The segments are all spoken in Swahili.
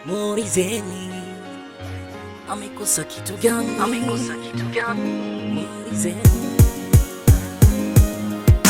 Muulizeni amekosa kitu gani? Muulizeni.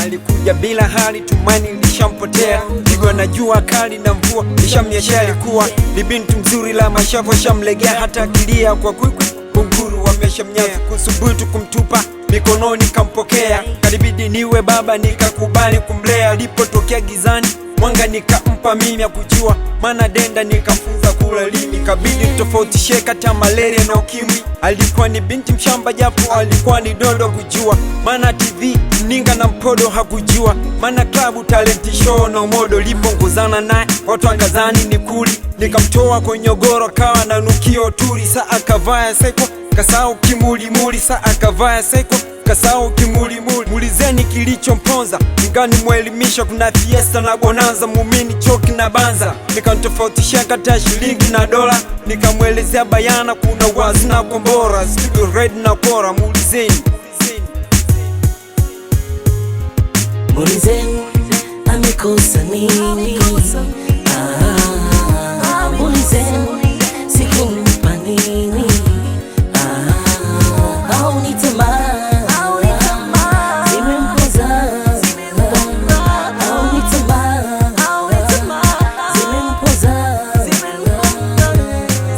Alikuja bila hali, tumaini lishampotea. Pigwa na jua kali na mvua lishamnyesha. Alikuwa ni binti mzuri la mashavu shamlegea, hata akilia kwa kwikwi kunguru wameshamnyaza. Kusubutu kumtupa mikononi kampokea, kalibidi niwe baba nikakubali kumlea. Alipotokea gizani mwanga nikampa mimi ya kujua, mana denda nikafunza kula limi. Kabidi tofautishe kati ya malaria na ukimwi. Alikuwa ni binti mshamba japo alikuwa ni dodo kujua, mana TV mninga na mpodo hakujua, mana klabu talent show na umodo. Lipongozana naye watu wakazani ni kuli, nikamtoa kwenye goro kawa na nukio turi. Saa akavaa seko kasao kimulimuli, saa akavaa seko kasao kimulimuli. Mulizeni kilichomponza, ingani mwelimisha kuna fiesta na bonanza. Mumini choki na banza, nikantofautisha kati ya shilingi na dola. Nikamwelezea bayana kuna wazi na kombora, studio red na kora. Mulizeni Muulizeni amekosa nini? Muulizeni sikumpa nini? Au ni tamaa zimempoza? Au ni tamaa zimempoza?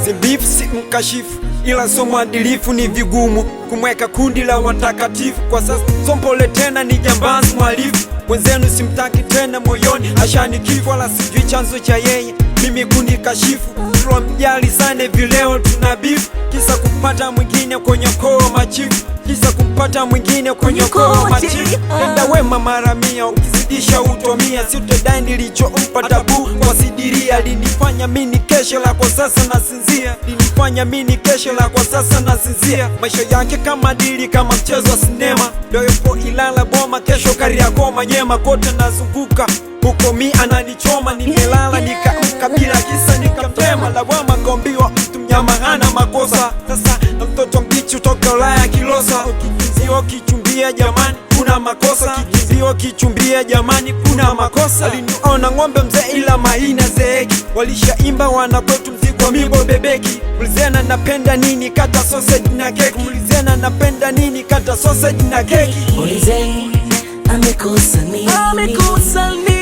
Zimbifu si mkashifu, ila so mwadilifu. Ni vigumu kumweka kundi la watakatifu. Kwa sasa sompole tena ni jambazi mwalifu. Mwenzenu simtaki tena moyoni, ashanikifu wala sijui chanzo cha yeye mimi kundi kashifu. Tulo mjali sana vileo tunabifu, kisa kumpata mwingine kwenye koo machifu, kisa kumpata mwingine kwenye koo machifu. Tenda wema mara mia, ukizidisha utomia. Si utadai nilichompa tabu kwa sidiria. Linifanya mini keshe la kwa sasa na sinzia, linifanya mini keshe la kwa sasa na sinzia. Maisha yake kama dili, kama mchezo wa sinema. Leo yupo Ilala Boma, kesho Kariakoo Manyema. Kote nazunguka huko mi ananichoma, nimelala nikaamka bila kisa nikamtema. Lawama kaambiwa mtu mnyama hana makosa. Sasa na mtoto mbichi utoka Ulaya Kilosa. Ukikizio kichumbia jamani kuna makosa, kikizio kichumbia jamani kuna makosa. Aliniona ng'ombe mzee ila maina zeeki, walishaimba wana kwetu mzigo mibo bebeki. Ulizena napenda nini? Kata sausage na keki. Ulizena napenda nini? Kata sausage na keki. Muulizeni amekosa nini? Amekosa nini?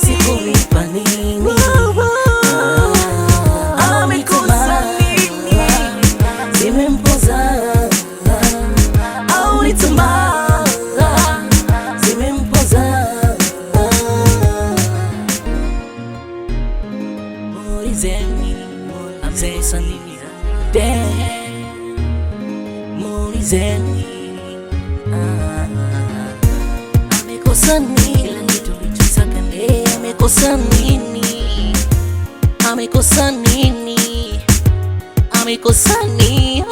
Sikumpa nini? Amekosa nini? Zimempoza? Au ni tamaa zimempoza? Muulizeni amekosa nini? Muulizeni amekosa nini? Amekosa nini? Amekosa nini? Amekosa nini?